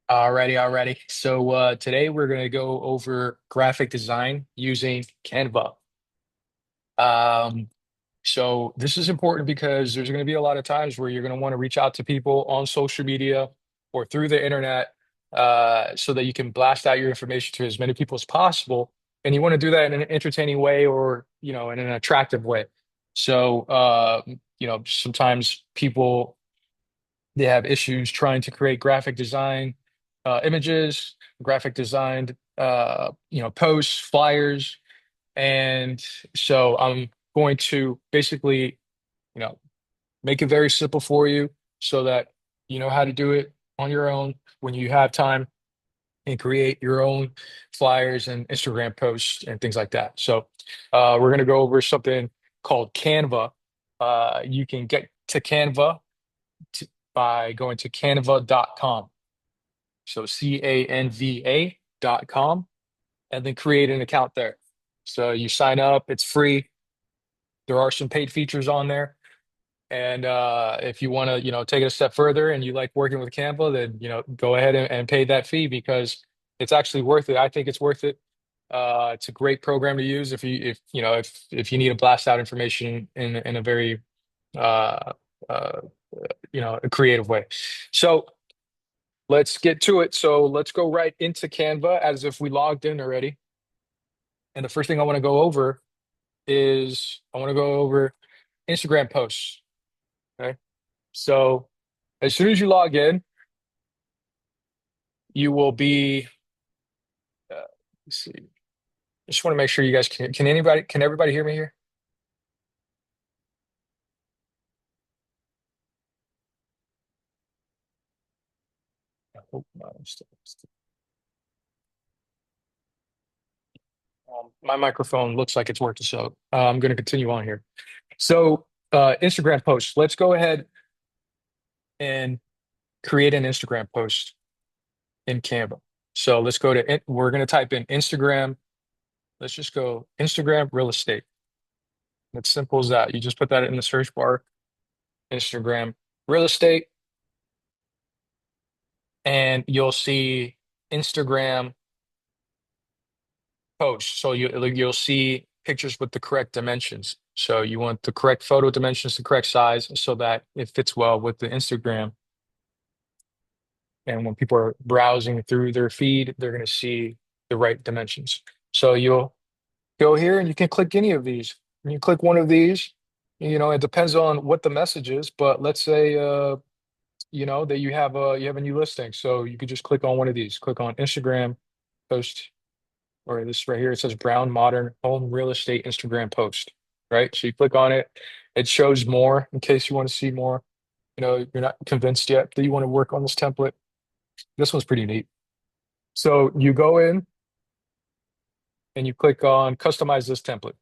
Alrighty, alrighty. So today we're gonna go over graphic design using Canva. Um, so this is important because there's gonna be a lot of times where you're gonna want to reach out to people on social media or through the internet, so that you can blast out your information to as many people as possible. And you want to do that in an entertaining way or in an attractive way. So sometimes people they have issues trying to create graphic design images, graphic designed posts, flyers, and so I'm going to basically you know make it very simple for you so that you know how to do it on your own when you have time and create your own flyers and Instagram posts and things like that. So we're going to go over something called Canva. You can get to Canva by going to canva.com. So canva.com, and then create an account there. So you sign up, it's free. There are some paid features on there. And if you want to, take it a step further and you like working with Canva, then, go ahead and pay that fee because it's actually worth it. I think it's worth it. It's a great program to use if you need to blast out information in a very uh, uh, a creative way. So let's get to it. So let's go right into Canva as if we logged in already. And the first thing I want to go over is I want to go over Instagram posts. Okay. So as soon as you log in, you will be, let's see, I just want to make sure you guys can everybody hear me here? I hope not. My microphone looks like it's working. So I'm going to continue on here. So Instagram posts, let's go ahead and create an Instagram post in Canva. So let's go to it. We're going to type in Instagram. Let's just go Instagram real estate. It's simple as that. You just put that in the search bar, Instagram real estate, and you'll see Instagram posts. So you'll see pictures with the correct dimensions. So you want the correct photo dimensions, the correct size, so that it fits well with the Instagram. And when people are browsing through their feed, they're going to see the right dimensions. So you'll go here and you can click any of these. And you click one of these, it depends on what the message is, but let's say that you have a new listing. So you could just click on one of these. Click on Instagram post, or this right here, it says brown modern home real estate Instagram post, right? So you click on it, it shows more in case you want to see more. You're not convinced yet that you want to work on this template. This one's pretty neat. So you go in and you click on customize this template.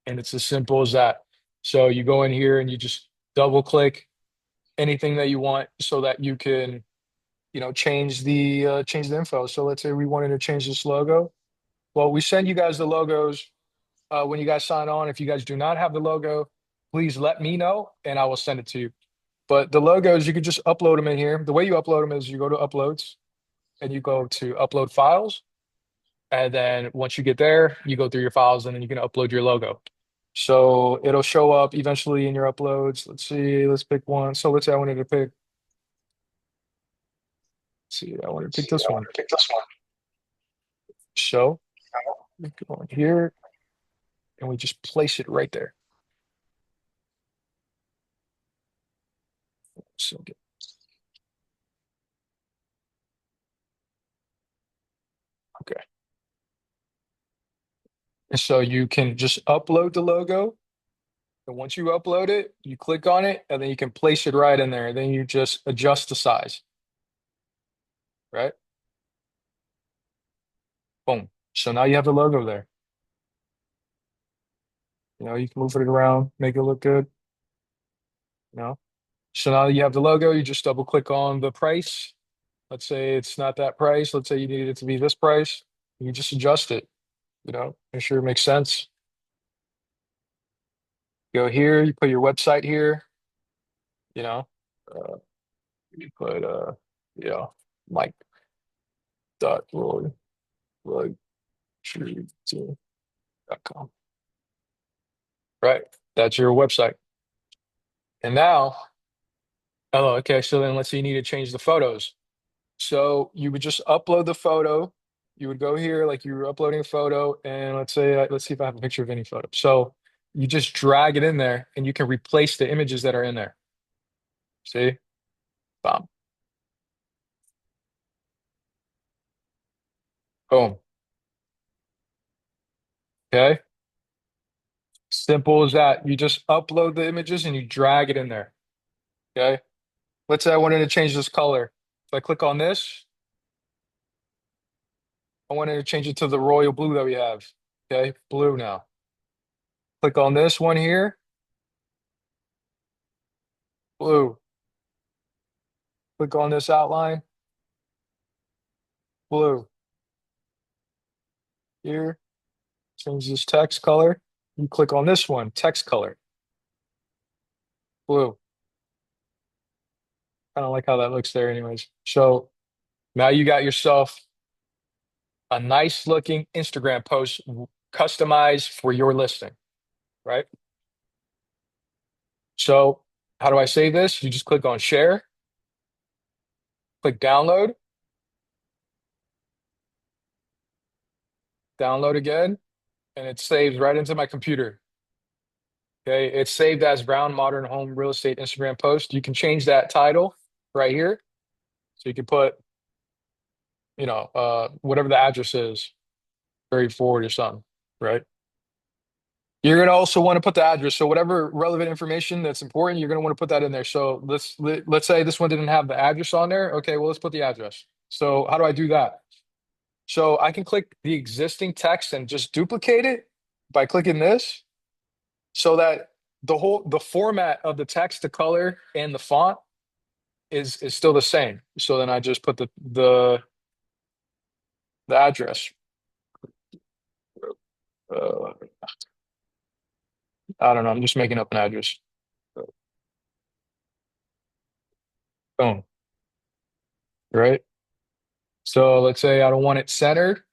And it's as simple as that. So you go in here and you just double click anything that you want so that you can, change the info. So let's say we wanted to change this logo. Well, we send you guys the logos when you guys sign on. If you guys do not have the logo, please let me know and I will send it to you. But the logos, you can just upload them in here. The way you upload them is you go to uploads and you go to upload files. And then once you get there, you go through your files and then you can upload your logo. So it'll show up eventually in your uploads. Let's see, let's pick one. So let's say I wanted to pick, let's see, I wanted to pick this one. So we go in here and we just place it right there. So okay. And so you can just upload the logo. And once you upload it, you click on it and then you can place it right in there. Then you just adjust the size, right? Boom. So now you have the logo there. You can move it around, make it look good, you know. So now you have the logo, you just double click on the price. Let's say it's not that price. Let's say you need it to be this price. You just adjust it, make sure it makes sense. Go here, you put your website here, you know, uh, you put, you know, Mike dot Roy, Roy dot com. Right. That's your website. And now, oh, okay. So then let's say you need to change the photos. So you would just upload the photo. You would go here like you were uploading a photo, and let's say, let's see if I have a picture of any photo. So you just drag it in there, and you can replace the images that are in there. See? Boom. Boom. Okay. Simple as that. You just upload the images and you drag it in there. Okay. Let's say I wanted to change this color. If I click on this, I wanted to change it to the royal blue that we have. Okay. Blue now. Click on this one here. Blue. Click on this outline. Blue. Here. Change this text color. You click on this one, text color. Blue. Kind of like how that looks there anyways. So now you got yourself a nice looking Instagram post customized for your listing, right? So how do I save this? You just click on share, click download, download again, and it saves right into my computer. Okay, it's saved as Brown Modern Home Real Estate Instagram post. You can change that title right here. So you can put, whatever the address is, 34 or something, right? You're going to also want to put the address. So whatever relevant information that's important, you're going to want to put that in there. So let's say this one didn't have the address on there. Okay, well, let's put the address. So how do I do that? So I can click the existing text and just duplicate it by clicking this so that the format of the text, the color, and the font is still the same. So then I just put the address. Uh, I don't know. I'm just making up an address. Boom. Right. So let's say I don't want it centered.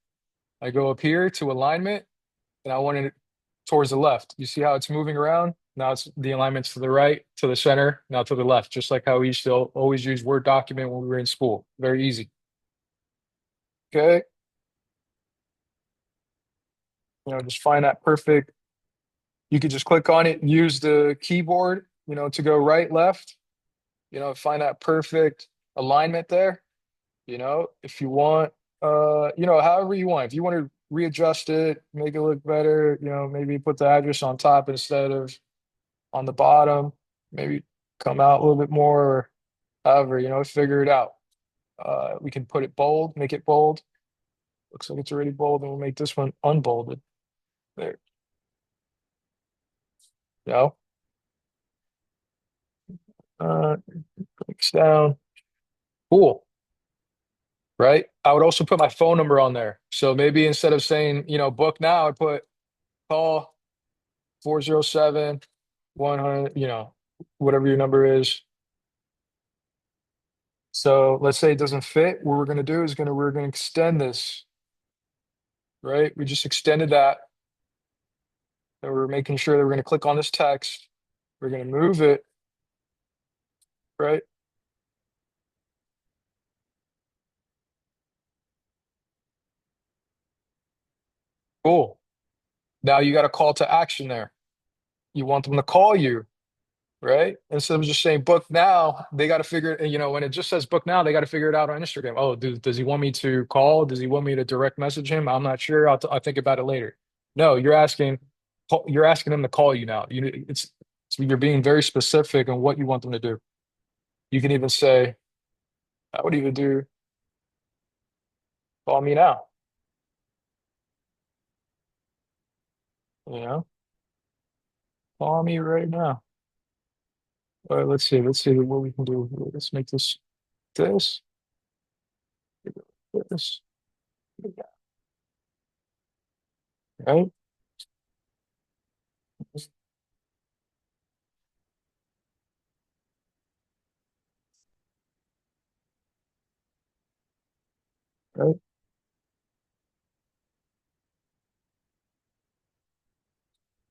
I go up here to alignment and I want it towards the left. You see how it's moving around? Now it's the alignment's to the right, to the center, now to the left, just like how we used to always use Word document when we were in school. Very easy. Okay. Just find that perfect. You could just click on it and use the keyboard, to go right, left, find that perfect alignment there. If you want, however you want. If you want to readjust it, make it look better, maybe put the address on top instead of on the bottom, maybe come out a little bit more, however, figure it out. We can put it bold, make it bold. Looks like it's already bold, and we'll make this one unbolded. There, you know, uh, clicks down. Cool, right? I would also put my phone number on there. So maybe instead of saying, book now, I put call 407 100, whatever your number is. So let's say it doesn't fit. What we're going to do is we're going to extend this, right? We just extended that. And we're making sure that we're going to click on this text. We're going to move it, right? Cool. Now you got a call to action there. You want them to call you, right? Instead of just saying book now, they got to figure, when it just says book now, they got to figure it out on Instagram. Oh, does he want me to call? Does he want me to direct message him? I'm not sure. I'll think about it later. No, you're asking them to call you now. You're being very specific on what you want them to do. You can even say, I would even do call me now, you know, call me right now. All right, let's see what we can do. Let's make this, this, right? Right.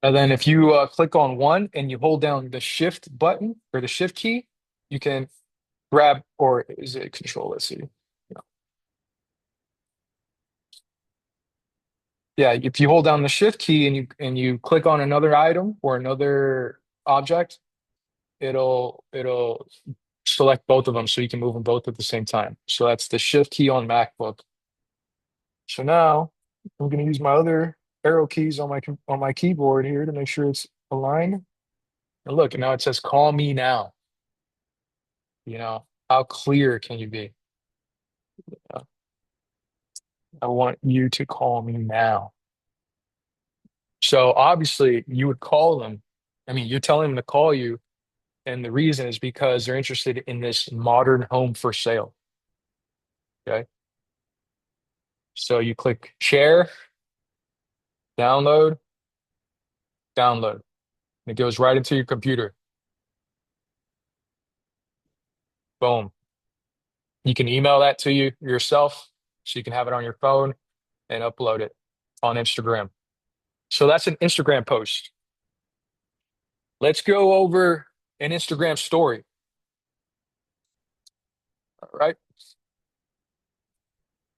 And then if you click on one and you hold down the shift button or the shift key, you can grab, or is it control? Let's see. No. Yeah, if you hold down the shift key and you click on another item or another object, it'll select both of them so you can move them both at the same time. So that's the shift key on MacBook. So now I'm going to use my other arrow keys on my keyboard here to make sure it's aligned. And look, and now it says call me now. How clear can you be? Uh, I want you to call me now. So obviously you would call them. I mean, you're telling them to call you, and the reason is because they're interested in this modern home for sale. Okay. So you click share, download, download. And it goes right into your computer. Boom. You can email that to you yourself so you can have it on your phone and upload it on Instagram. So that's an Instagram post. Let's go over an Instagram story. All right.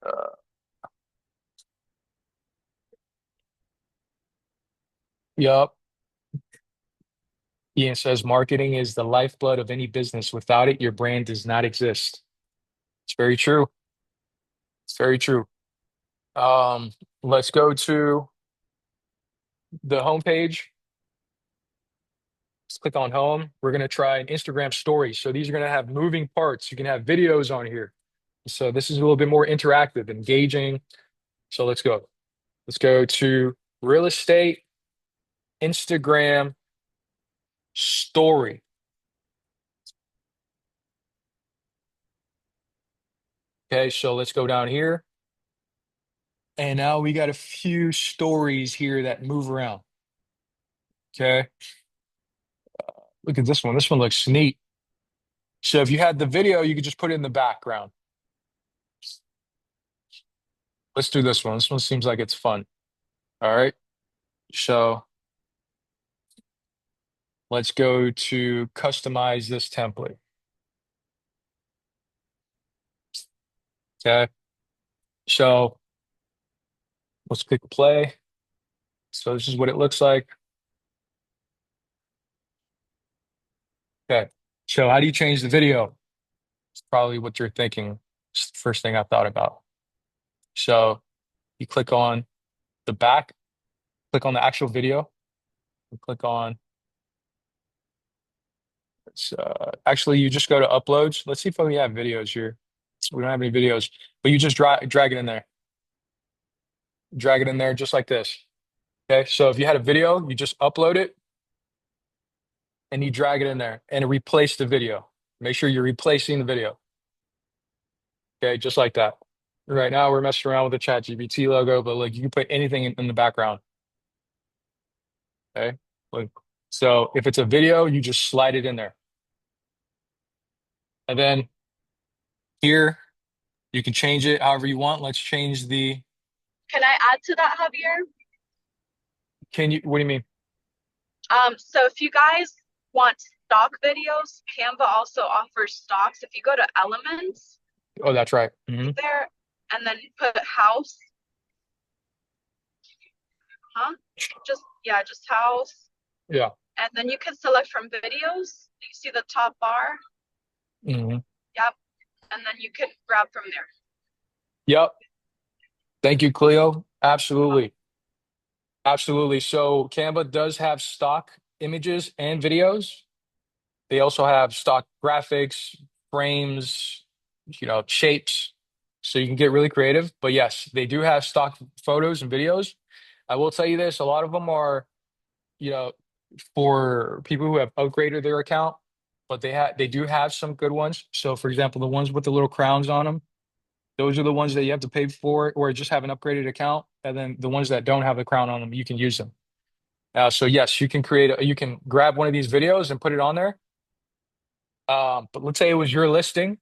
Uh, yup. Ian says marketing is the lifeblood of any business. Without it, your brand does not exist. It's very true. It's very true. Um, let's go to the homepage. Let's click on home. We're going to try an Instagram story. So these are going to have moving parts. You can have videos on here. So this is a little bit more interactive, engaging. So let's go. Let's go to real estate Instagram story. Okay, so let's go down here. And now we got a few stories here that move around. Okay, look at this one. This one looks neat. So if you had the video, you could just put it in the background. Let's do this one. This one seems like it's fun. All right. So let's go to customize this template. Okay. So let's click play. So this is what it looks like. Okay. So how do you change the video? It's probably what you're thinking. It's the first thing I thought about. So you click on the back, click on the actual video, and click on, actually, you just go to uploads. Let's see if we have videos here. We don't have any videos, but you just drag it in there. Drag it in there just like this. Okay. So if you had a video, you just upload it and you drag it in there and replace the video. Make sure you're replacing the video. Okay. Just like that. Right now we're messing around with the ChatGPT logo, but like you can put anything in the background. Okay. Like, so if it's a video, you just slide it in there. And then here you can change it however you want. Let's change the, Can I add to that, Javier? what do you mean? So if you guys want stock videos, Canva also offers stocks. If you go to Elements Oh, that's right. there and then put house, huh? Just house. Yeah. And then you can select from videos. You see the top bar? hmm Yep. And then you can grab from there. Yep. Thank you, Cleo. Absolutely. Absolutely. So Canva does have stock images and videos. They also have stock graphics, frames, shapes. So you can get really creative. But yes, they do have stock photos and videos. I will tell you this, a lot of them are, you know, for people who have upgraded their account, but they do have some good ones. So for example, the ones with the little crowns on them, those are the ones that you have to pay for or just have an upgraded account. And then the ones that don't have the crown on them, you can use them. So yes, you can grab one of these videos and put it on there. But let's say it was your listing.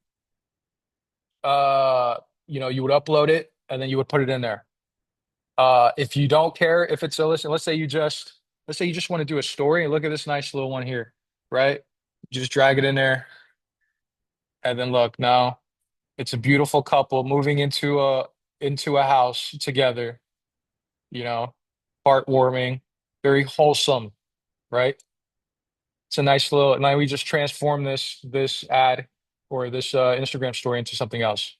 you would upload it and then you would put it in there. If you don't care if it's a listen, let's say you just want to do a story and look at this nice little one here, right? You just drag it in there and then look, now it's a beautiful couple moving into a house together, you know, heartwarming, very wholesome, right? It's a nice little, now we just transform this ad or this Instagram story into something else.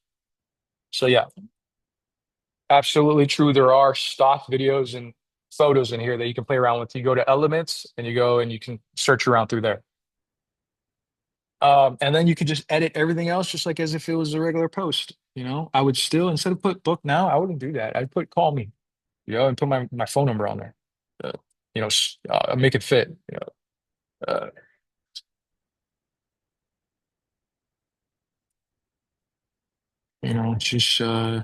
So yeah, absolutely true. There are stock videos and photos in here that you can play around with. You go to elements and you go and you can search around through there. And then you could just edit everything else just like as if it was a regular post. I would still, instead of put book now, I wouldn't do that. I'd put call me, and put my phone number on there. Make it fit. Uh, it's just so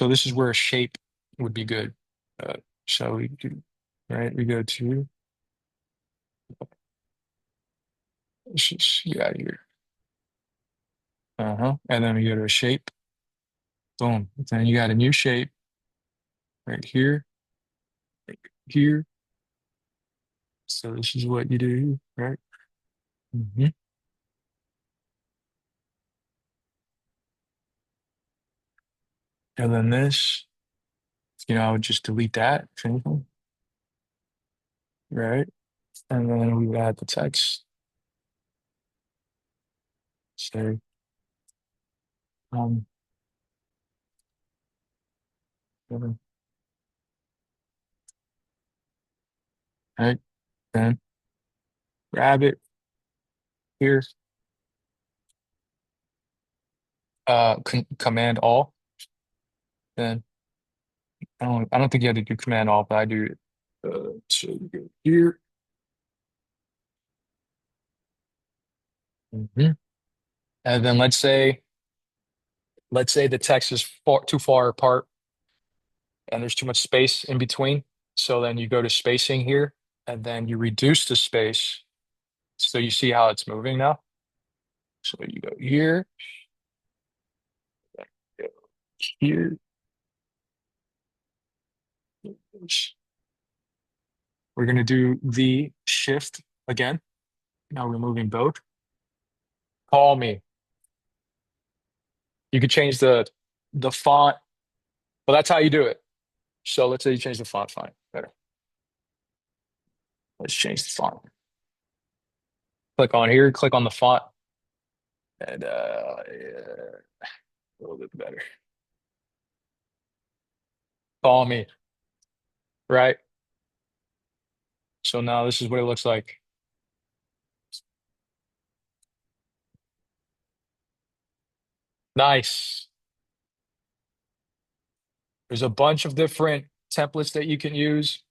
this is where a shape would be good. Uh, so we do, right? We go to, let's just get out of here. Uh-huh. And then we go to a shape. Boom. Then you got a new shape right here, right here. So this is what you do, right? Hmm. And then this, I would just delete that, if anything, right? And then we would add the text. Say, um, right? Then grab it here, Command All. Then I don't think you have to do Command All, but I do it. So you go here. Mhm. And then let's say the text is too far apart and there's too much space in between. So then you go to spacing here and then you reduce the space. So you see how it's moving now. So you go here, go here. We're going to do the shift again. Now we're moving both. Call me. You could change the font. Well, that's how you do it. So let's say you change the font. Fine. Better. Let's change the font. Click on here, click on the font, and yeah, a little bit better. Call me, right? So now this is what it looks like. Nice. There's a bunch of different templates that you can use.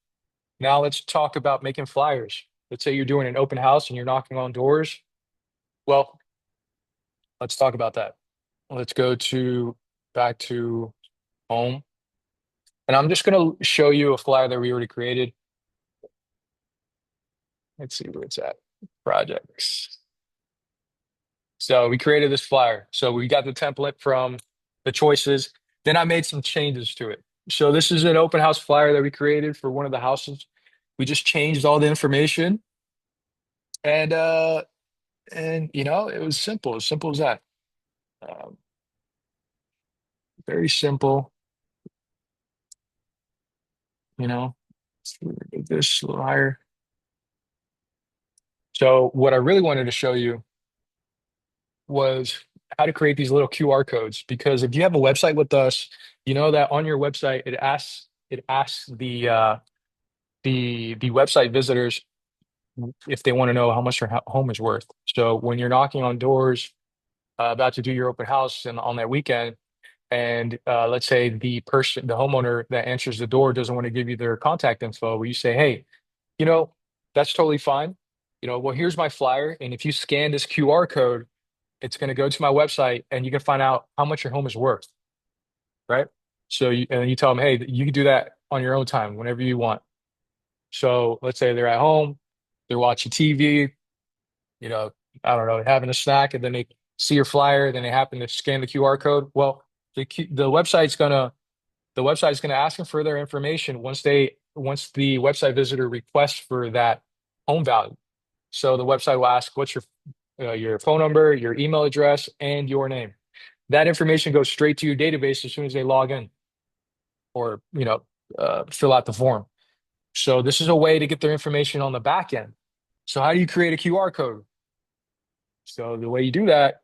Now let's talk about making flyers. Let's say you're doing an open house and you're knocking on doors. Well, let's talk about that. Let's go to back to home. And I'm just going to show you a flyer that we already created. Let's see where it's at. Projects. So we created this flyer. So we got the template from the choices. Then I made some changes to it. So this is an open house flyer that we created for one of the houses. We just changed all the information and it was simple, as simple as that. Um, very simple, you know. This a little higher. So what I really wanted to show you was how to create these little QR codes because if you have a website with us, you know that on your website it asks the website visitors if they want to know how much your home is worth. So when you're knocking on doors, about to do your open house and on that weekend, and let's say the homeowner that answers the door doesn't want to give you their contact info, well, you say, hey, you know, that's totally fine. Well, here's my flyer, and if you scan this QR code, it's going to go to my website, and you can find out how much your home is worth, right? And you tell them, hey, you can do that on your own time, whenever you want. So let's say they're at home, they're watching TV, you know, I don't know, having a snack, and then they see your flyer, then they happen to scan the QR code. Well, the website's gonna ask them for their information once the website visitor requests for that home value. So the website will ask, what's your phone number, your email address, and your name. That information goes straight to your database as soon as they log in or fill out the form. So this is a way to get their information on the back end. So how do you create a QR code? So the way you do that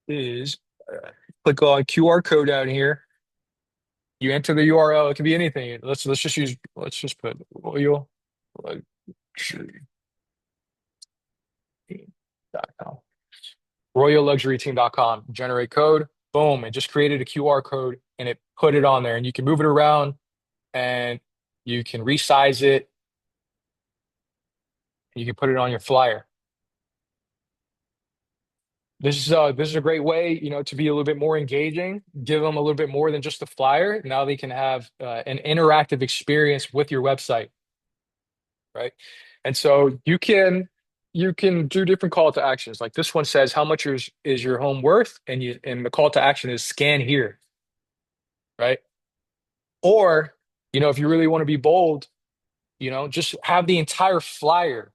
is click on QR code down here. You enter the URL. It can be anything. Let's just put royal luxuryteam.com. Royalluxuryteam.com. Generate code. Boom. It just created a QR code and it put it on there. And you can move it around and you can resize it. You can put it on your flyer. This is a great way, to be a little bit more engaging, give them a little bit more than just a flyer. Now they can have an interactive experience with your website, right? And so you can do different call to actions. Like this one says, how much is your home worth? And the call to action is scan here, right? Or, if you really want to be bold, just have the entire flyer,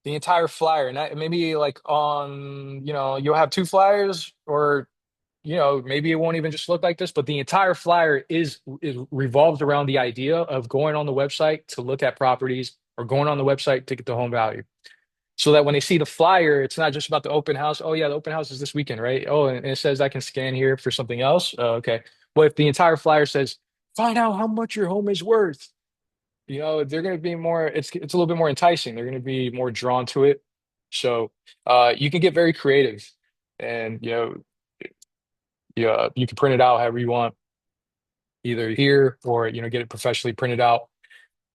and maybe like you'll have two flyers, or maybe it won't even just look like this, but the entire flyer is revolved around the idea of going on the website to look at properties or going on the website to get the home value. So that when they see the flyer, it's not just about the open house. Oh yeah, the open house is this weekend, right? Oh, and it says I can scan here for something else. Oh, okay. Well, if the entire flyer says, find out how much your home is worth, they're going to be more, it's a little bit more enticing. They're going to be more drawn to it. So you can get very creative, and yeah, you can print it out however you want, either here or get it professionally printed out.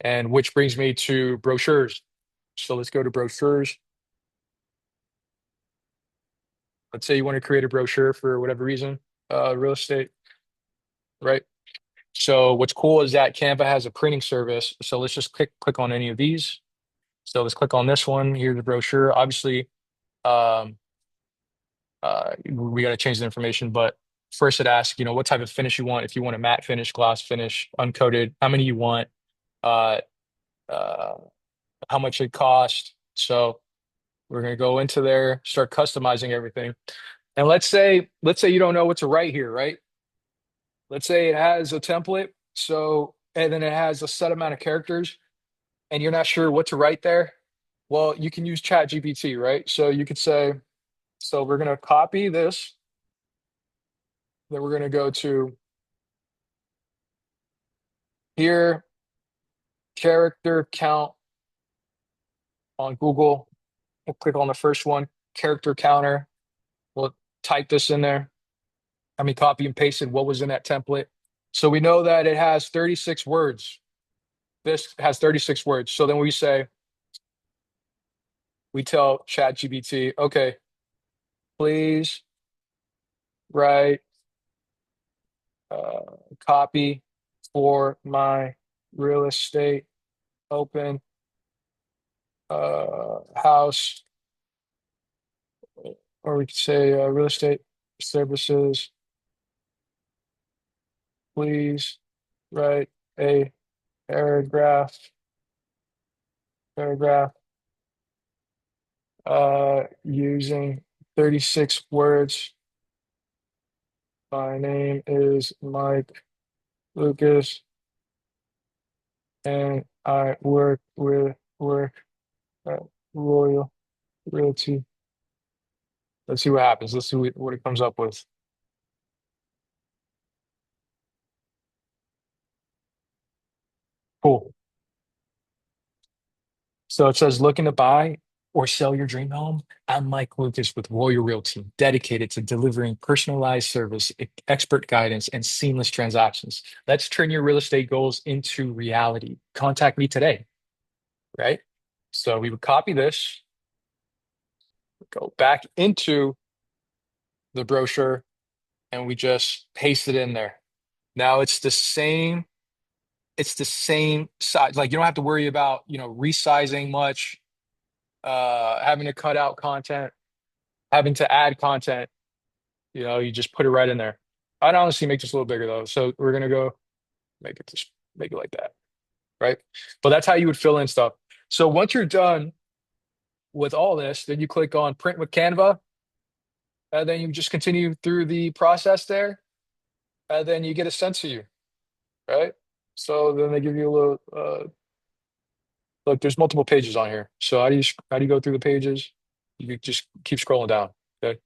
And which brings me to brochures. So let's go to brochures. Let's say you want to create a brochure for whatever reason, real estate, right? So what's cool is that Canva has a printing service. So let's just click on any of these. So let's click on this one. Here's the brochure. Obviously, um, we got to change the information, but first it asks, what type of finish you want. If you want a matte finish, gloss finish, uncoated, how many you want, uh, uh, how much it cost. So we're gonna go into there, start customizing everything. And let's say you don't know what to write here, right? Let's say it has a template, and then it has a set amount of characters, and you're not sure what to write there. Well, you can use Chat GPT, right? So you could say, so we're gonna copy this, then we're gonna go to here, character count on Google. We'll click on the first one, character counter. We'll type this in there. Copy and pasted what was in that template. So we know that it has 36 words. This has 36 words. So then we tell ChatGPT, okay, please write uh, copy for my real estate open house, or we could say real estate services. Please write a paragraph, paragraph using 36 words. My name is Mike Lucas, and I work at Royal Realty. Let's see what happens. Let's see what it comes up with. Cool. So it says, looking to buy or sell your dream home? I'm Mike Lucas with Royal Realty, dedicated to delivering personalized service, expert guidance, and seamless transactions. Let's turn your real estate goals into reality. Contact me today, right? So we would copy this, go back into the brochure, and we just paste it in there. Now it's the same size. Like you don't have to worry about, resizing much, having to cut out content. having to add content, you just put it right in there. I'd honestly make this a little bigger though. So we're gonna go make it like that, right? But that's how you would fill in stuff. So once you're done with all this, then you click on print with Canva, and then you just continue through the process there, and then you get it sent to you, right? So then they give you a little look, there's multiple pages on here. So how do you go through the pages? You just keep scrolling down. Okay.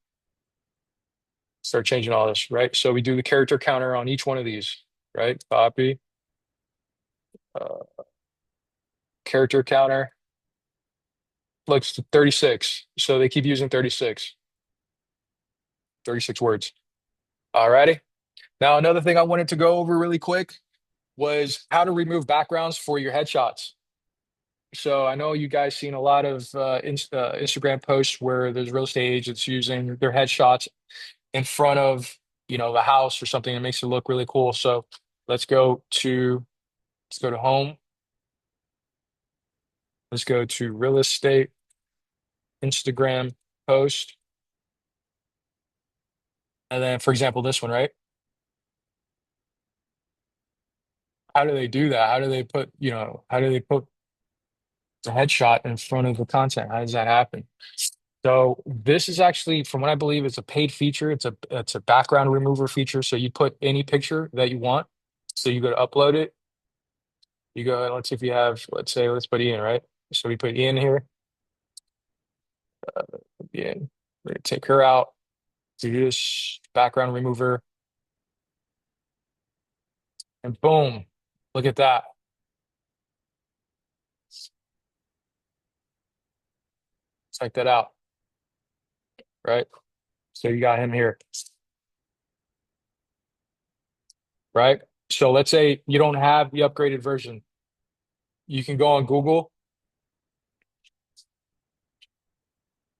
Start changing all this, right? So we do the character counter on each one of these, right? Copy, uh, character counter. Looks 36. So they keep using 36 words. Alrighty. Now, another thing I wanted to go over really quick was how to remove backgrounds for your headshots. So I know you guys seen a lot of Instagram posts where there's real estate agents using their headshots in front of, the house or something that makes it look really cool. So let's go to let's go to home. Let's go to real estate Instagram post. And then, for example, this one, right? How do they do that? How do they put the headshot in front of the content? How does that happen? So this is actually, from what I believe, it's a paid feature. It's a background remover feature. So you put any picture that you want. So you go to upload it. You go and let's see if you have, let's put Ian, right? So we put Ian here. Ian. We're gonna take her out. Do this background remover, and boom, look at that. Check that out, right? So you got him here, right? So let's say you don't have the upgraded version. You can go on Google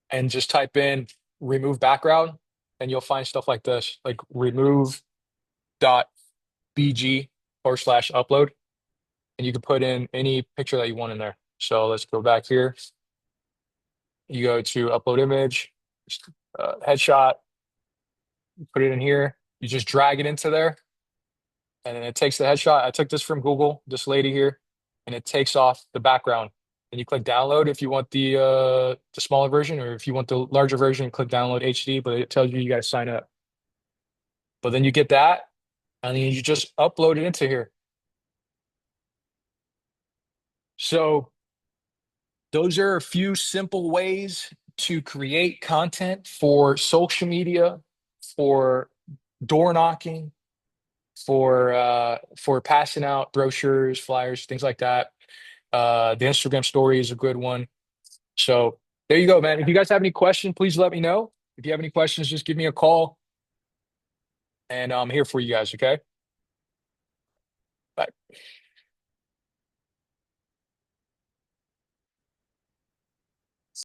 and just type in remove background, and you'll find stuff like this, like remove.bg/upload, and you can put in any picture that you want in there. So let's go back here. You go to upload image, headshot, put it in here. You just drag it into there, and then it takes the headshot. I took this from Google, this lady here, and it takes off the background. And you click download if you want the smaller version, or if you want the larger version, click download HD, but it tells you got to sign up. But then you get that, and then you just upload it into here. So those are a few simple ways to create content for social media, for door knocking, for passing out brochures, flyers, things like that. The Instagram story is a good one. So there you go, man. If you guys have any questions, please let me know. If you have any questions, just give me a call, and I'm here for you guys. Okay. Bye.